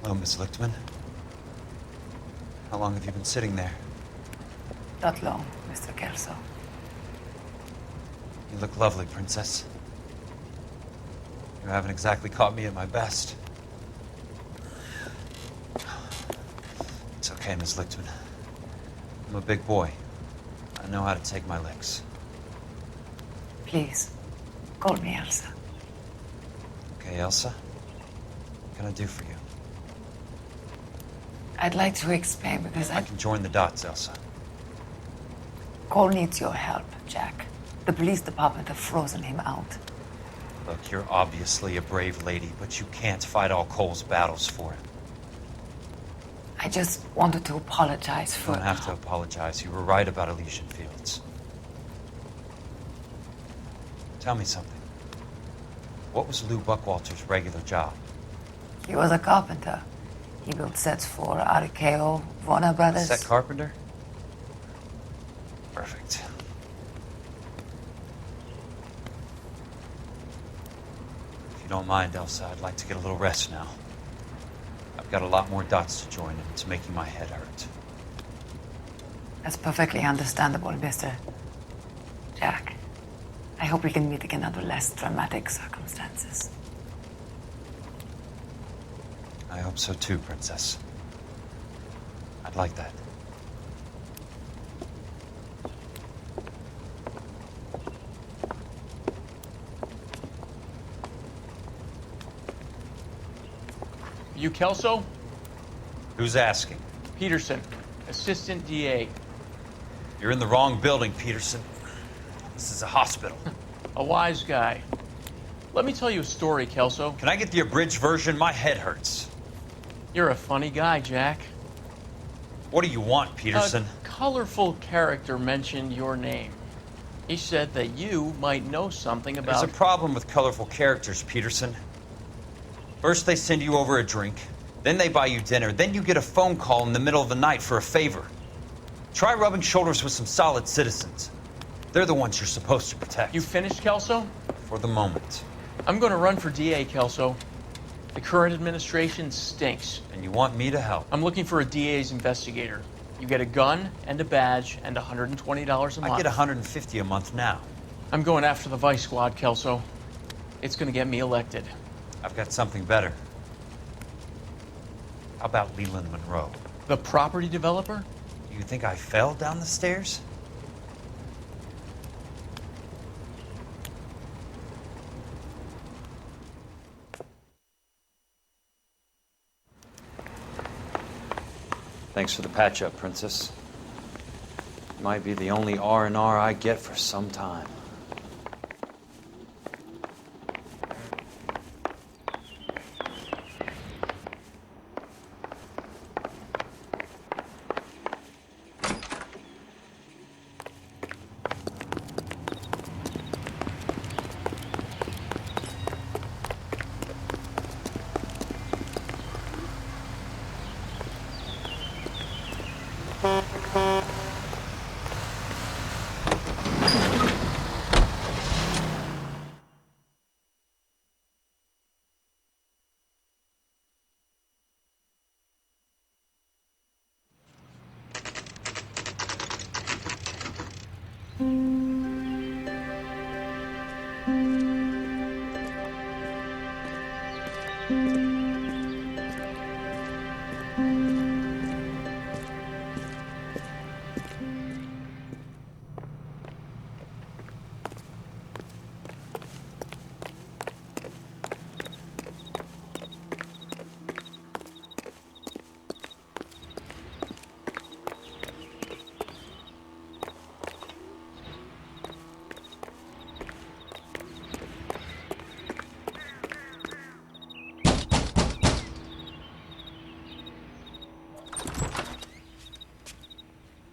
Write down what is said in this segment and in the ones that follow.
Hello, Miss Lichtman. How long have you been sitting there? Not long, Mr. Kelso. You look lovely, Princess. You haven't exactly caught me at my best. It's okay, Miss Lichtman. I'm a big boy. I know how to take my licks. Please, call me Elsa. Okay, Elsa? What can I do for you? I'd like to explain because I can join the dots, Elsa. Cole needs your help, Jack. The police department have frozen him out. Look, you're obviously a brave lady, but you can't fight all Cole's battles for him. I just wanted to apologize for... You don't have to apologize. You were right about Elysian Fields. Tell me something. What was Lou Buckwalter's regular job? He was a carpenter. He built sets for RKO, Warner Brothers. Set carpenter? Perfect. If you don't mind, Elsa, I'd like to get a little rest now. I've got a lot more dots to join, and it's making my head hurt. That's perfectly understandable, Mr. Jack. I hope we can meet again under less dramatic circumstances. I hope so too, Princess. I'd like that. You Kelso? Who's asking? Peterson, Assistant DA. You're in the wrong building, Peterson. This is a hospital. A wise guy. Let me tell you a story, Kelso. Can I get the abridged version? My head hurts. You're a funny guy, Jack. What do you want, Peterson? A colorful character mentioned your name. He said that you might know something about... There's a problem with colorful characters, Peterson. First they send you over a drink, then they buy you dinner, then you get a phone call in the middle of the night for a favor. Try rubbing shoulders with some solid citizens. They're the ones you're supposed to protect. You finished, Kelso? For the moment. I'm going to run for DA, Kelso. The current administration stinks. And you want me to help? I'm looking for a DA's investigator. You get a gun and a badge and $120 a month. I get $150 a month now. I'm going after the Vice Squad, Kelso. It's going to get me elected. I've got something better. How about Leland Monroe? The property developer? Do you think I fell down the stairs? Thanks for the patch-up, Princess. Might be the only R&R I get for some time.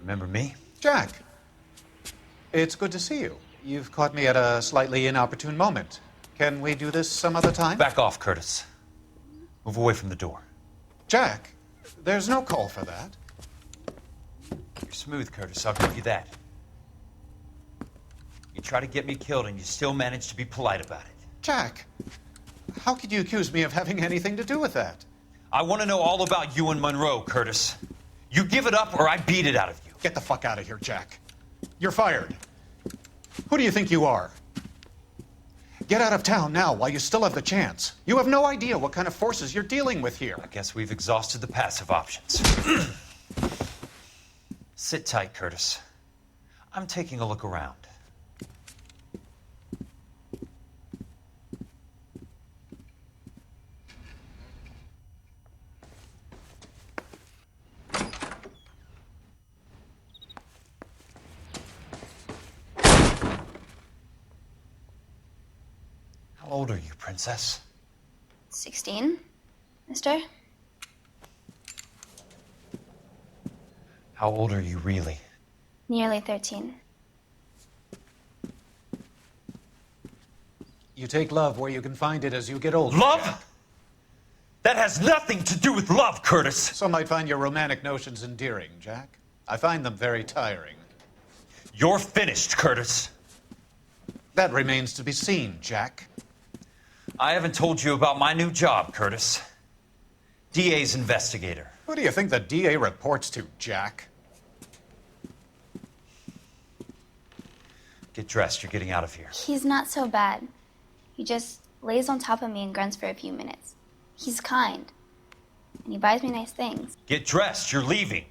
Remember me? Jack, it's good to see you. You've caught me at a slightly inopportune moment. Can we do this some other time? Back off, Curtis. Move away from the door. Jack, there's no call for that. You're smooth, Curtis, I'll give you that. You try to get me killed and you still manage to be polite about it. Jack, how could you accuse me of having anything to do with that? I want to know all about you and Monroe, Curtis. You give it up or I beat it out of you. Get the fuck out of here, Jack. You're fired. Who do you think you are? Get out of town now while you still have the chance. You have no idea what kind of forces you're dealing with here. I guess we've exhausted the passive options. Sit tight, Curtis. I'm taking a look around. How old are you, Princess? 16, mister? How old are you really? Nearly 13. You take love where you can find it as you get older. Love? Jack. That has nothing to do with love, Curtis. Some might find your romantic notions endearing, Jack. I find them very tiring. You're finished, Curtis. That remains to be seen, Jack. I haven't told you about my new job, Curtis. DA's investigator. Who do you think the DA reports to, Jack? Get dressed, you're getting out of here. He's not so bad. He just lays on top of me and grunts for a few minutes. He's kind. And he buys me nice things. Get dressed, you're leaving.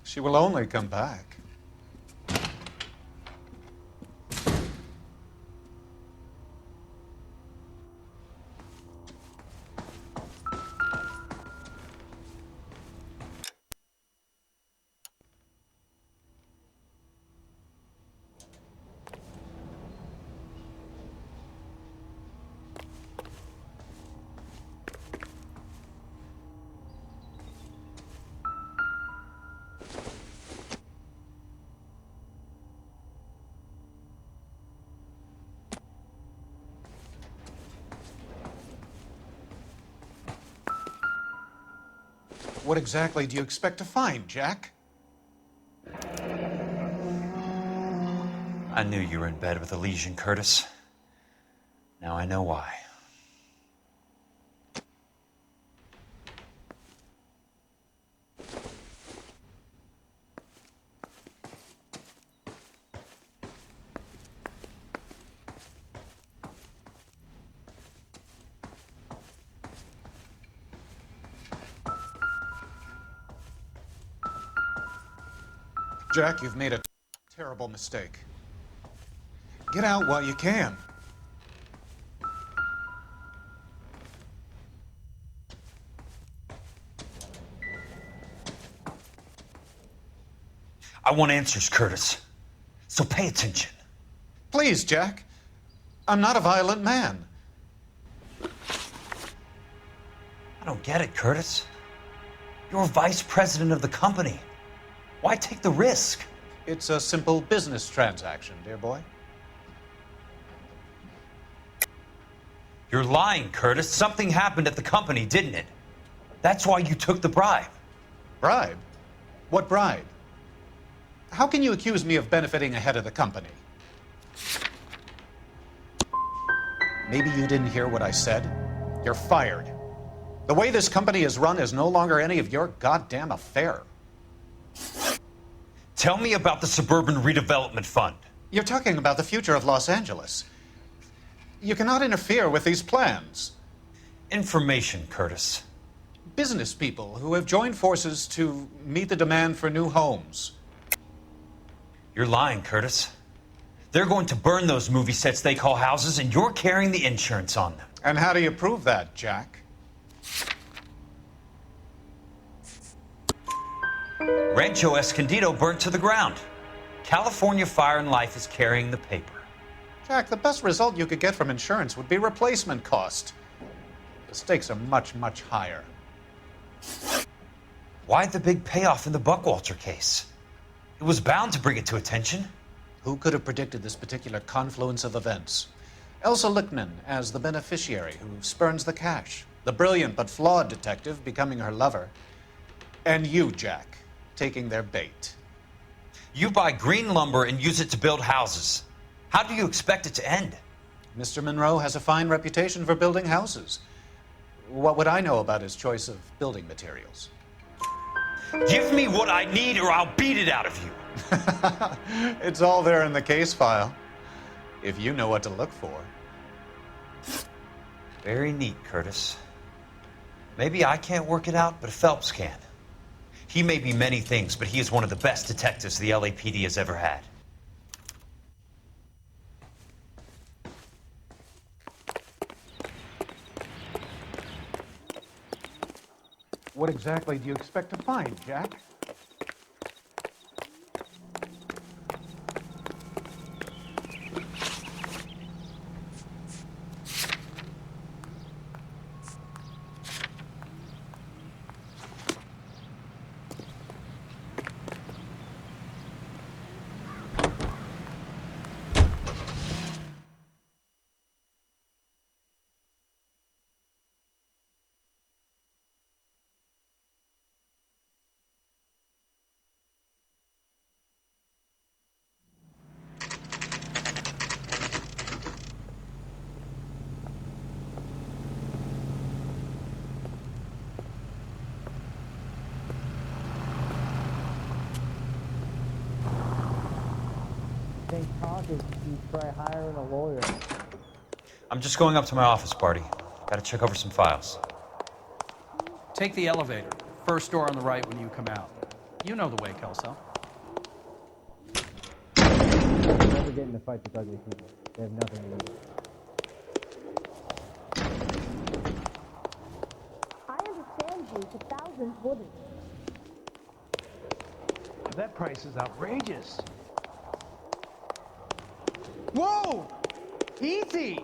She will only come back. What exactly do you expect to find, Jack? I knew you were in bed with a lesion, Curtis. Now I know why. Jack, you've made a terrible mistake. Get out while you can. I want answers, Curtis. So pay attention. Please, Jack. I'm not a violent man. I don't get it, Curtis. You're vice president of the company. Why take the risk? It's a simple business transaction, dear boy. You're lying, Curtis. Something happened at the company, didn't it? That's why you took the bribe. Bribe? What bribe? How can you accuse me of benefiting ahead of the company? Maybe you didn't hear what I said. You're fired. The way this company is run is no longer any of your goddamn affair. Tell me about the Suburban Redevelopment Fund. You're talking about the future of Los Angeles. You cannot interfere with these plans. Information, Curtis. Business people who have joined forces to meet the demand for new homes. You're lying, Curtis. They're going to burn those movie sets they call houses, and you're carrying the insurance on them. And how do you prove that, Jack? Rancho Escondido burnt to the ground. California Fire and Life is carrying the paper. Jack, the best result you could get from insurance would be replacement cost. The stakes are much, much higher. Why the big payoff in the Buckwalter case? It was bound to bring it to attention. Who could have predicted this particular confluence of events? Elsa Lichtman as the beneficiary who spurns the cash. The brilliant but flawed detective becoming her lover. And you, Jack, taking their bait. You buy green lumber and use it to build houses. How do you expect it to end? Mr. Monroe has a fine reputation for building houses. What would I know about his choice of building materials? Give me what I need or I'll beat it out of you. It's all there in the case file, if you know what to look for. Very neat, Curtis. Maybe I can't work it out, but Phelps can. He may be many things, but he is one of the best detectives the LAPD has ever had. What exactly do you expect to find, Jack? Try hiring a lawyer. I'm just going up to my office, Barty. Gotta check over some files. Take the elevator. First door on the right when you come out. You know the way, Kelso. Never get in a fight with ugly people. They have nothing to lose. I understand you, but thousands wouldn't. That price is outrageous. Whoa! Easy!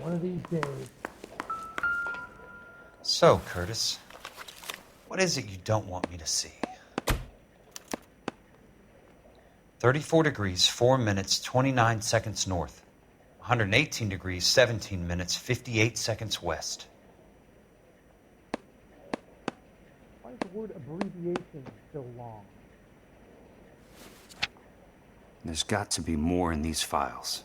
One of these days. So, Curtis, what is it you don't want me to see? 34 degrees, 4 minutes, 29 seconds north. 118 degrees, 17 minutes, 58 seconds west. Why is the word abbreviation so long? There's got to be more in these files.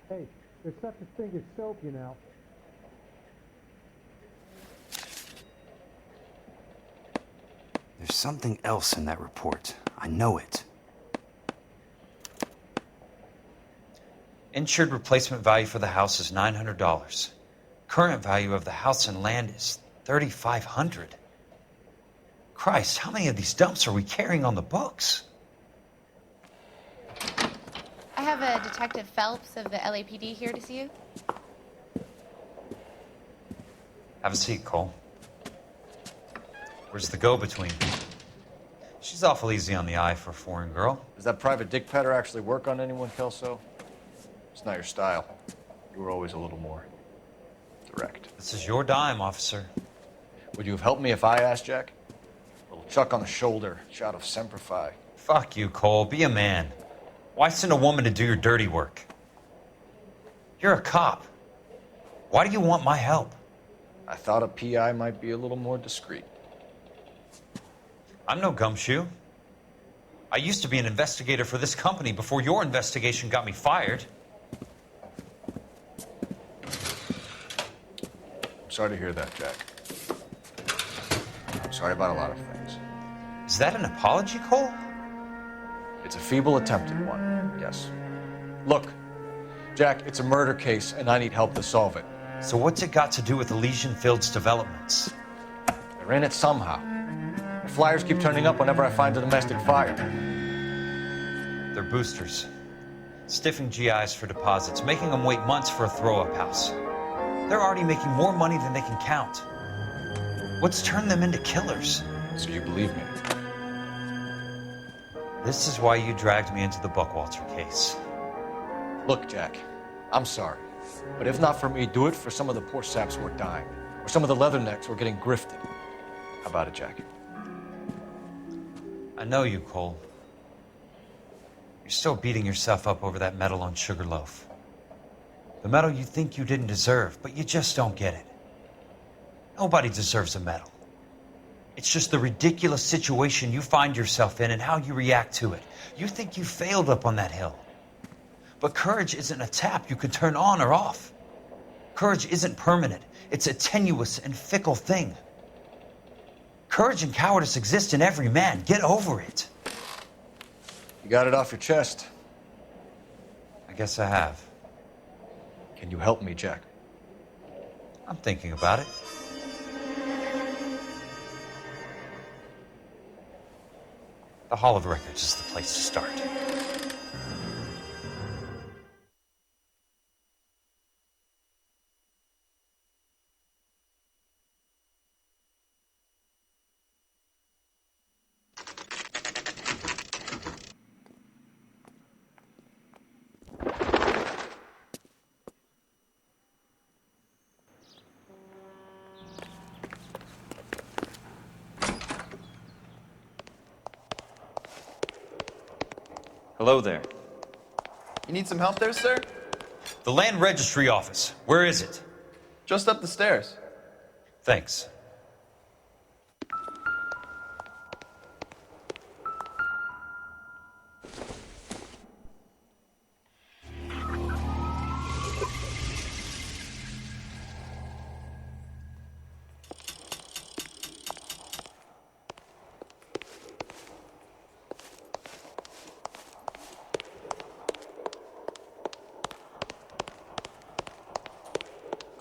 Hey, there's such a thing as soap, you know. There's something else in that report. I know it. Insured replacement value for the house is $900. Current value of the house and land is $3,500. Christ, how many of these dumps are we carrying on the books? I have a Detective Phelps of the LAPD here to see you. Have a seat, Cole. Where's the go-between? She's awful easy on the eye for a foreign girl. Does that private dick petter actually work on anyone, Kelso? It's not your style. You were always a little more direct. This is your dime, officer. Would you have helped me if I asked, Jack? A little chuck on the shoulder, shot of Semper Fi. Fuck you, Cole. Be a man. Why send a woman to do your dirty work? You're a cop. Why do you want my help? I thought a PI might be a little more discreet. I'm no gumshoe. I used to be an investigator for this company before your investigation got me fired. I'm sorry to hear that, Jack. I'm sorry about a lot of things. Is that an apology, Cole? It's a feeble attempt at one, yes. Look, Jack, it's a murder case, and I need help to solve it. So what's it got to do with Elysian Fields developments? They're in it somehow. The flyers keep turning up whenever I find a domestic fire. They're boosters. Stiffing GIs for deposits, making them wait months for a throw-up house. They're already making more money than they can count. What's turned them into killers? So you believe me? This is why you dragged me into the Buckwalter case. Look, Jack, I'm sorry. But if not for me, do it for some of the poor saps who are dying. Or some of the leathernecks who are getting grifted. How about it, Jack? I know you, Cole. You're still beating yourself up over that medal on Sugarloaf. The medal you think you didn't deserve, but you just don't get it. Nobody deserves a medal. It's just the ridiculous situation you find yourself in and how you react to it. You think you failed up on that hill. But courage isn't a tap you can turn on or off. Courage isn't permanent. It's a tenuous and fickle thing. Courage and cowardice exist in every man. Get over it. You got it off your chest. I guess I have. Can you help me, Jack? I'm thinking about it. The Hall of Records is the place to start. Hello there. You need some help there, sir? The Land Registry Office. Where is it? Just up the stairs. Thanks.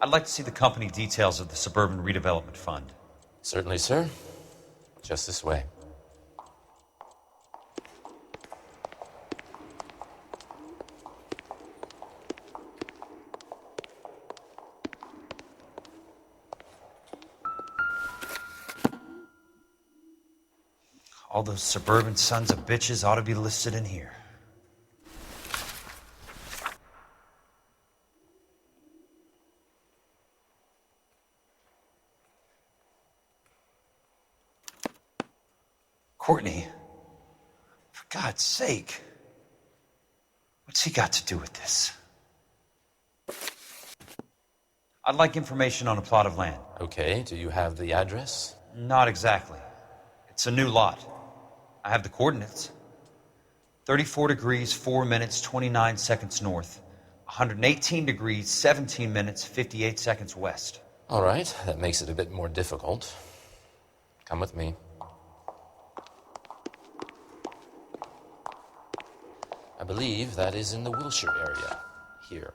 I'd like to see the company details of the Suburban Redevelopment Fund. Certainly, sir. Just this way. All those suburban sons of bitches ought to be listed in here. Courtney, for God's sake, what's he got to do with this? I'd like information on a plot of land. Okay, do you have the address? Not exactly. It's a new lot. I have the coordinates. 34 degrees, 4 minutes, 29 seconds north. 118 degrees, 17 minutes, 58 seconds west. All right, that makes it a bit more difficult. Come with me. I believe that is in the Wilshire area, here.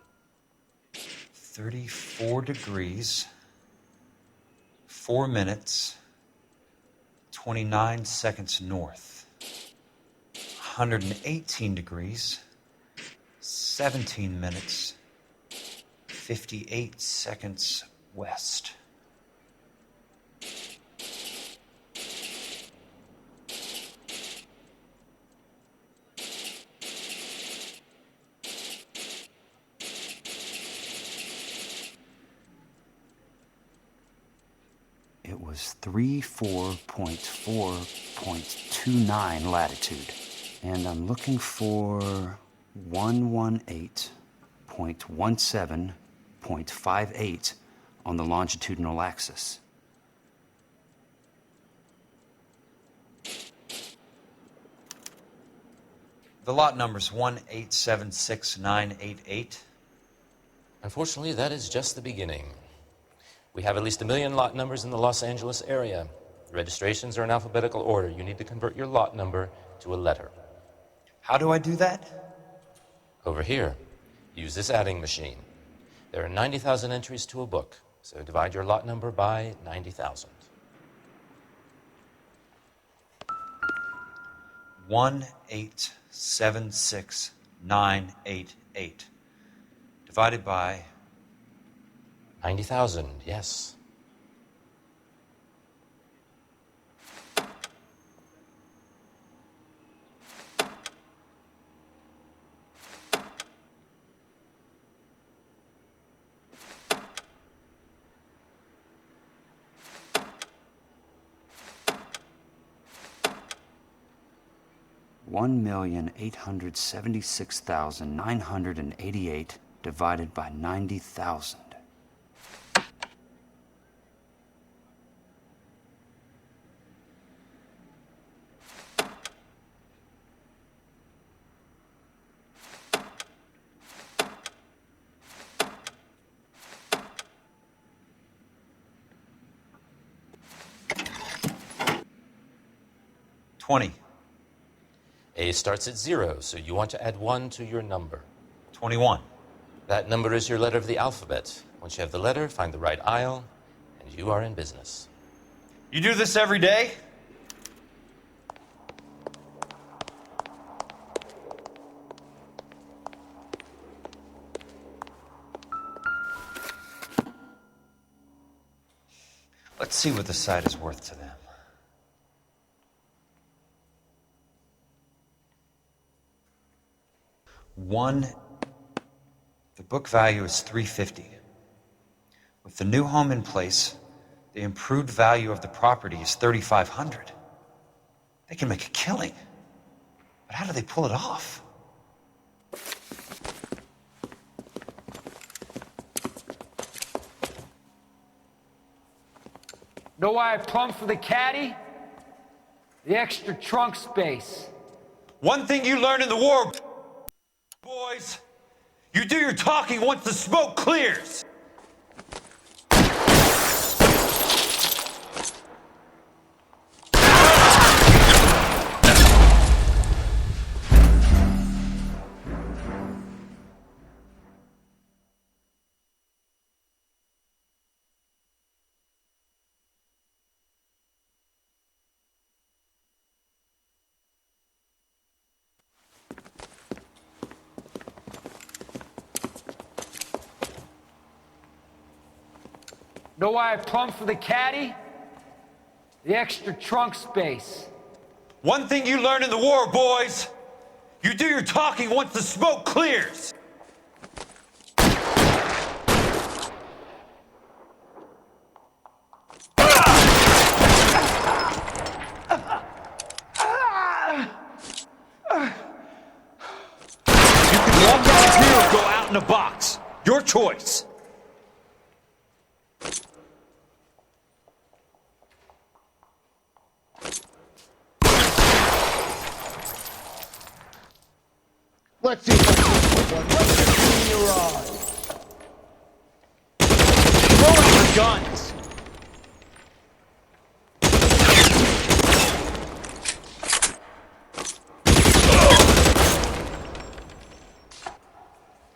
34 degrees, 4 minutes, 29 seconds north. 118 degrees, 17 minutes, 58 seconds west. It was 34.4.29 latitude. And I'm looking for 118.17.58 on the longitudinal axis. The lot number's 1876988. Unfortunately, that is just the beginning. We have at least 1 million lot numbers in the Los Angeles area. Registrations are in alphabetical order. You need to convert your lot number to a letter. How do I do that? Over here. Use this adding machine. There are 90,000 entries to a book, so divide your lot number by 90,000. 1876988 divided by 90,000, yes. $1,876,988 divided by 90,000. $20. A starts at 0, so you want to add 1 to your number. 21. That number is your letter of the alphabet. Once you have the letter, find the right aisle, and you are in business. You do this every day? Let's see what the site is worth to them. The book value is $350. With the new home in place, the improved value of the property is $3,500. They can make a killing. But how do they pull it off? Know why I plumbed for the caddy? The extra trunk space. One thing you learned in the war, boys, you do your talking once the smoke clears. Know why I plumbed for the caddy? The extra trunk space. One thing you learned in the war, boys, you do your talking once the smoke clears. You can walk out here or go out in a box. Your choice. Let's see if I can one. Let's see your eyes. Throw out your guns.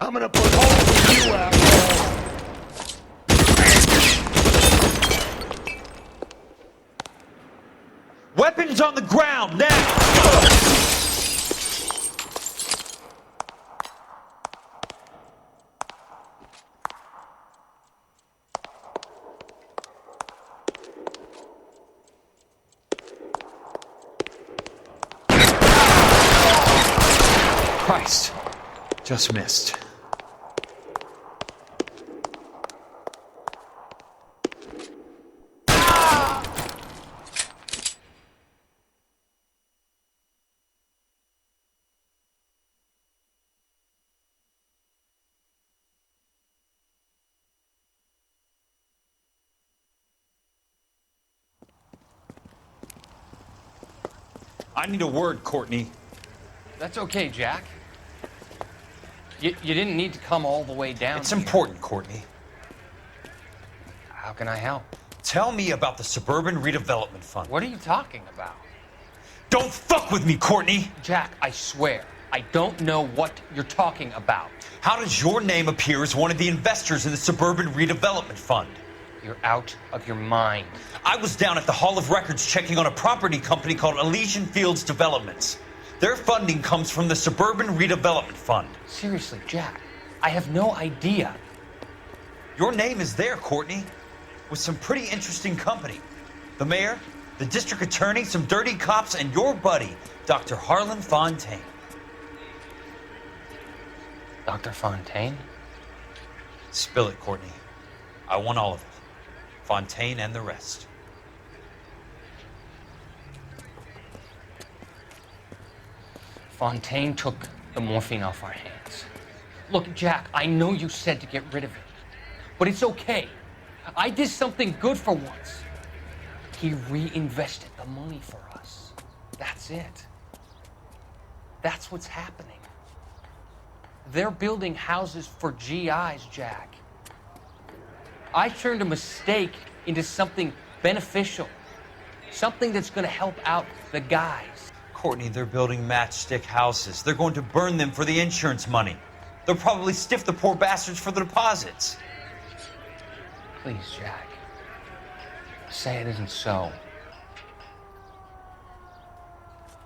I'm gonna put holes in you, asshole. Weapons on the ground now. Christ, just missed. I need a word, Courtney. That's okay, Jack. You didn't need to come all the way down. It's here. important, Courtney. How can I help? Tell me about the Suburban Redevelopment Fund. What are you talking about? Don't fuck with me, Courtney! Jack, I swear, I don't know what you're talking about. How does your name appear as one of the investors in the Suburban Redevelopment Fund? You're out of your mind. I was down at the Hall of Records checking on a property company called Elysian Fields Developments. Their funding comes from the Suburban Redevelopment Fund. Seriously, Jack, I have no idea. Your name is there, Courtney, with some pretty interesting company. The mayor, the district attorney, some dirty cops, and your buddy, Dr. Harlan Fontaine. Dr. Fontaine? Spill it, Courtney. I want all of it. Fontaine and the rest. Fontaine took the morphine off our hands. Look, Jack, I know you said to get rid of it, but it's okay. I did something good for once. He reinvested the money for us. That's it. That's what's happening. They're building houses for GIs, Jack. I turned a mistake into something beneficial, something that's going to help out the guys. Courtney, they're building matchstick houses. They're going to burn them for the insurance money. They'll probably stiff the poor bastards for the deposits. Please, Jack. Say it isn't so.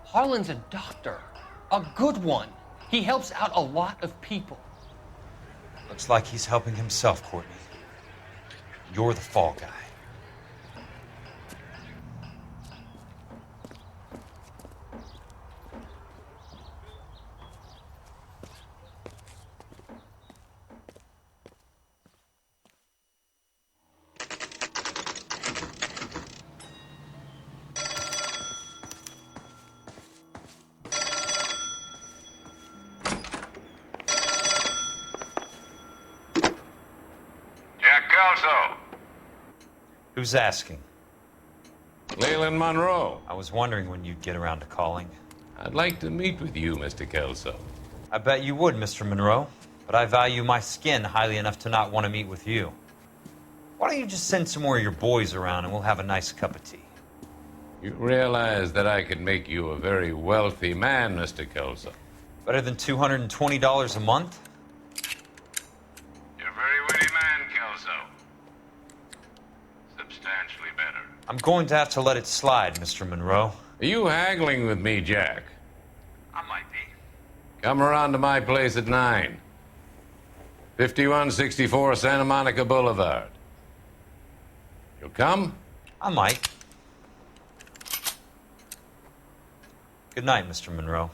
Harlan's a doctor, a good one. He helps out a lot of people. Looks like he's helping himself, Courtney. You're the fall guy. Who's asking? Leland Monroe. I was wondering when you'd get around to calling. I'd like to meet with you, Mr. Kelso. I bet you would, Mr. Monroe. But I value my skin highly enough to not want to meet with you. Why don't you just send some more of your boys around and we'll have a nice cup of tea? You realize that I could make you a very wealthy man, Mr. Kelso. Better than $220 a month? You're a very witty man, Kelso. Substantially better. I'm going to have to let it slide, Mr. Monroe. Are you haggling with me, Jack? I might be. Come around to my place at 9. 5164 Santa Monica Boulevard. You'll come? I might. Good night, Mr. Monroe.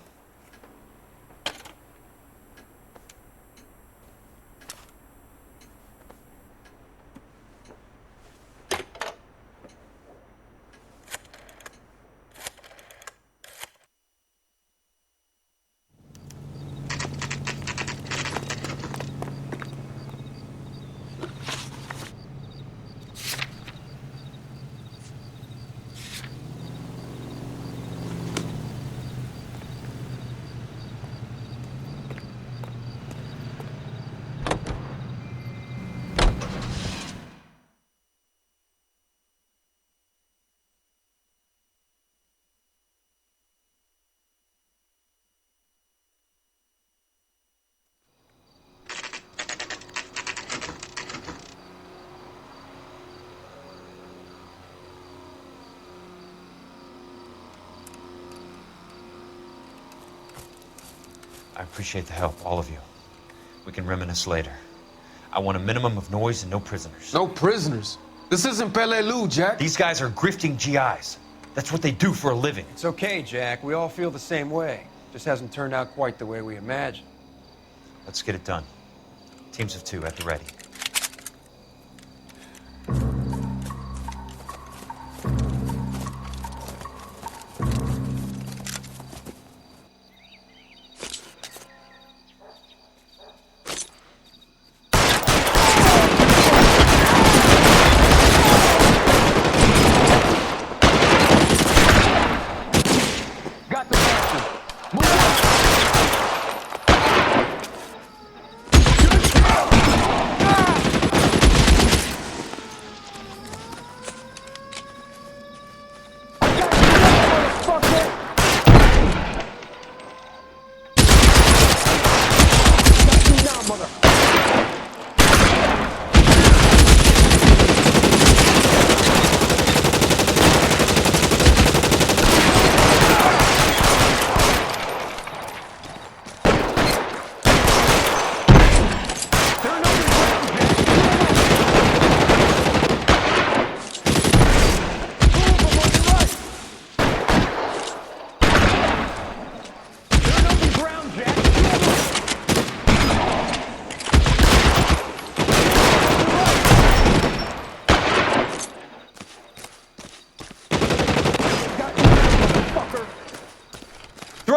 I appreciate the help, all of you. We can reminisce later. I want a minimum of noise and no prisoners. No prisoners? This isn't Peleliu, Jack. These guys are grifting GIs. That's what they do for a living. It's okay, Jack. We all feel the same way. Just hasn't turned out quite the way we imagined. Let's get it done. Teams of 2 at the ready.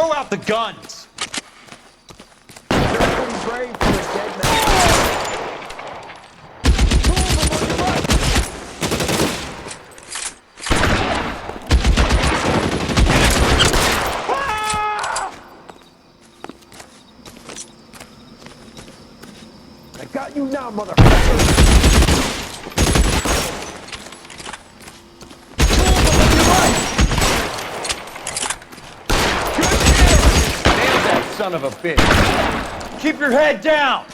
Throw out the guns! You're pretty brave for a dead man. I got you now, motherfucker! Son of a bitch. Keep your head down!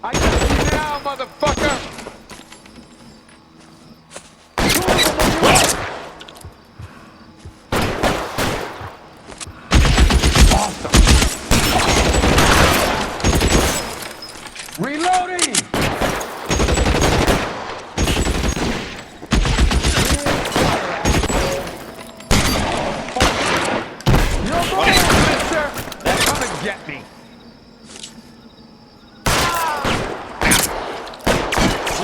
I got you now, motherfucker! Reloading! You're moving, mister! Now come and get me!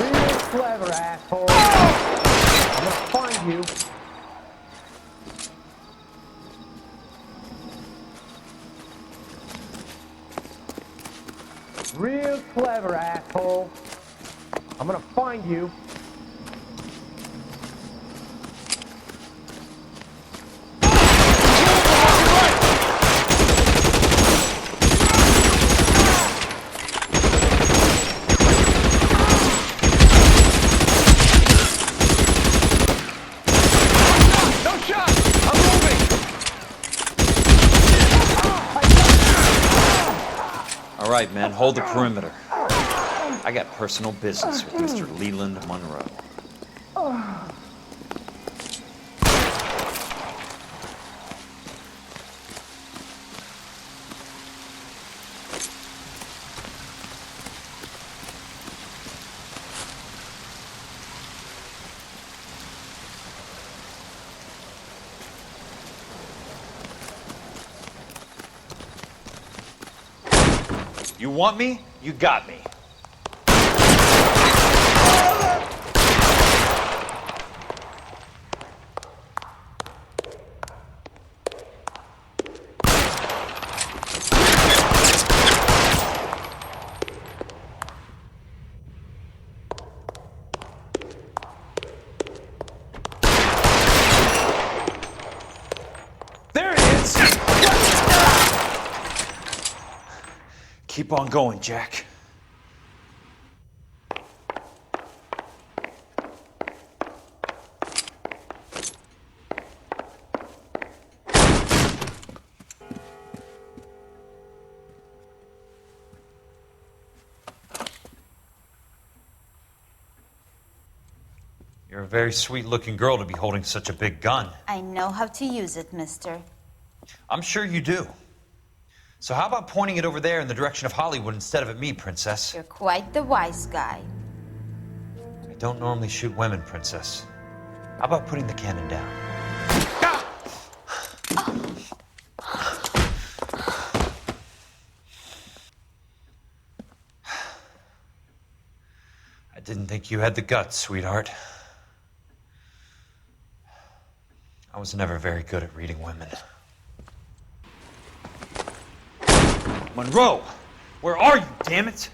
Real clever, asshole. I'm gonna find you. Real clever, asshole. I'm gonna find you. No shot! I'm moving! All right, men, hold the perimeter. I got personal business with Mr. Leland Monroe. You want me? You got me. Keep on going, Jack. You're a very sweet-looking girl to be holding such a big gun. I know how to use it, mister. I'm sure you do. So how about pointing it over there in the direction of Hollywood instead of at me, Princess? You're quite the wise guy. I don't normally shoot women, Princess. How about putting the cannon down? I didn't think you had the guts, sweetheart. I was never very good at reading women. Monroe! Where are you, damn it?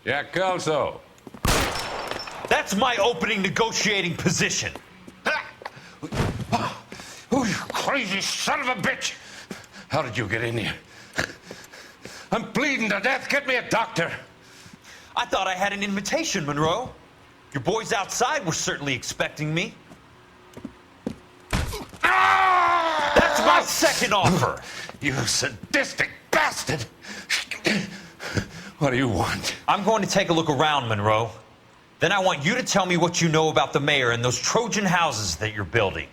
Jack Kelso. That's my opening negotiating position. Oh, you crazy son of a bitch! How did you get in here? I'm bleeding to death. Get me a doctor. I thought I had an invitation, Monroe. Your boys outside were certainly expecting me. That's my second offer. You sadistic bastard! What do you want? I'm going to take a look around, Monroe. Then I want you to tell me what you know about the mayor and those Trojan houses that you're building.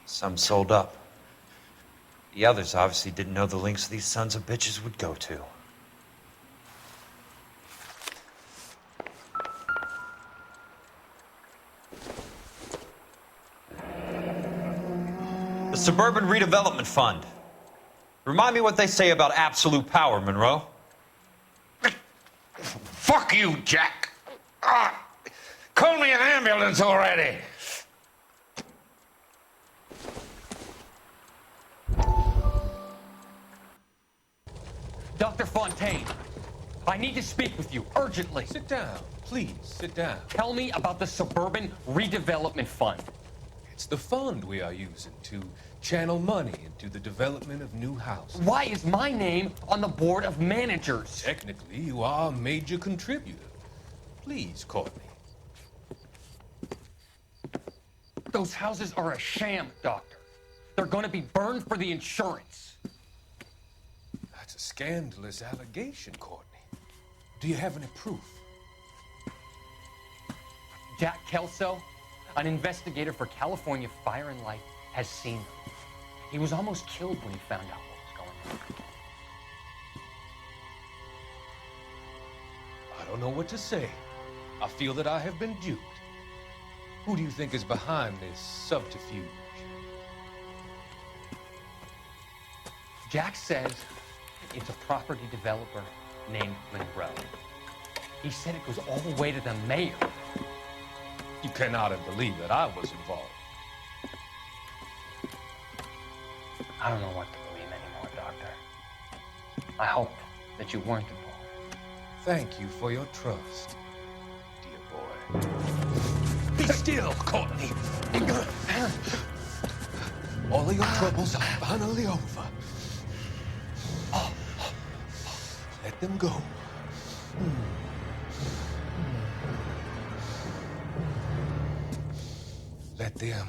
Some sold up. The others obviously didn't know the lengths these sons of bitches would go to. The Suburban Redevelopment Fund. Remind me what they say about absolute power, Monroe. Fuck you, Jack. Call me an ambulance already. Dr. Fontaine, I need to speak with you urgently. Sit down. Please, sit down. Tell me about the Suburban Redevelopment Fund. It's the fund we are using to channel money into the development of new houses. Why is my name on the board of managers? Technically, you are a major contributor. Please, Courtney. Those houses are a sham, Doctor. They're going to be burned for the insurance. That's a scandalous allegation, Courtney. Do you have any proof? Jack Kelso, an investigator for California Fire and Life, has seen them. He was almost killed when he found out what was going on. I don't know what to say. I feel that I have been duped. Who do you think is behind this subterfuge? Jack says it's a property developer named Monroe. He said it goes all the way to the mayor. You cannot believe that I was involved. I don't know what to believe anymore, Doctor. I hope that you weren't involved. Thank you for your trust, dear boy. Be still, Courtney. All of your troubles are finally over. Let them go. Let them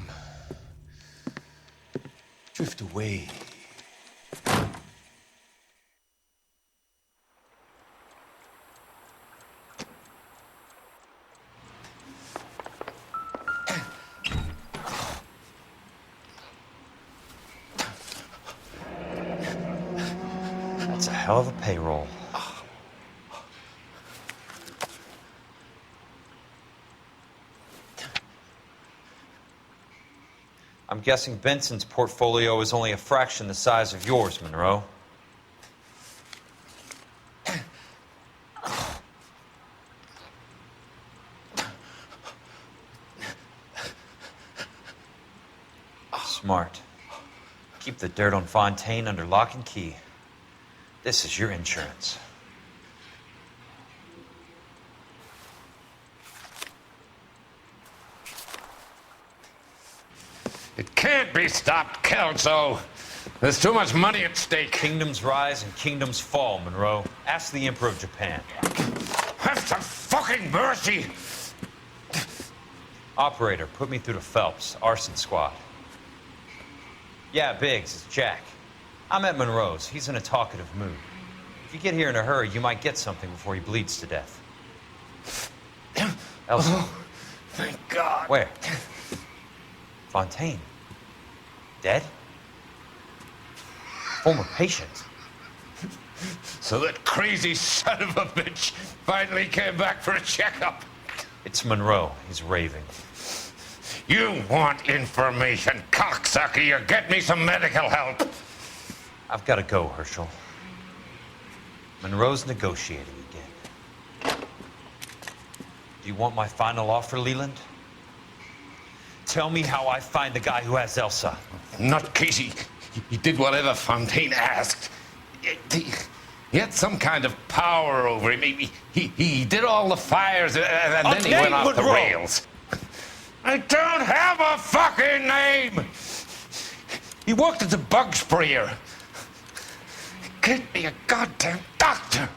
drift away. That's a hell of a payroll. I'm guessing Benson's portfolio is only a fraction the size of yours, Monroe. Smart. Keep the dirt on Fontaine under lock and key. This is your insurance. It can't be stopped, Kelso. There's too much money at stake. Kingdoms rise and kingdoms fall, Monroe. Ask the Emperor of Japan. Have some fucking mercy! Operator, put me through to Phelps, arson squad. Yeah, Biggs, it's Jack. I'm at Monroe's. He's in a talkative mood. If you get here in a hurry, you might get something before he bleeds to death. Elsa. Oh, thank God. Where? Fontaine. Dead? Former patient. So that crazy son of a bitch finally came back for a checkup. It's Monroe. He's raving. You want information, cocksucker. You get me some medical help. I've got to go, Herschel. Monroe's negotiating again. Do you want my final offer, Leland? Tell me how I find the guy who has Elsa. Not Casey. He did whatever Fontaine asked. He had some kind of power over him. He did all the fires, and then he went off the rails. I don't have a fucking name! He worked as a bug sprayer. Get me a goddamn doctor!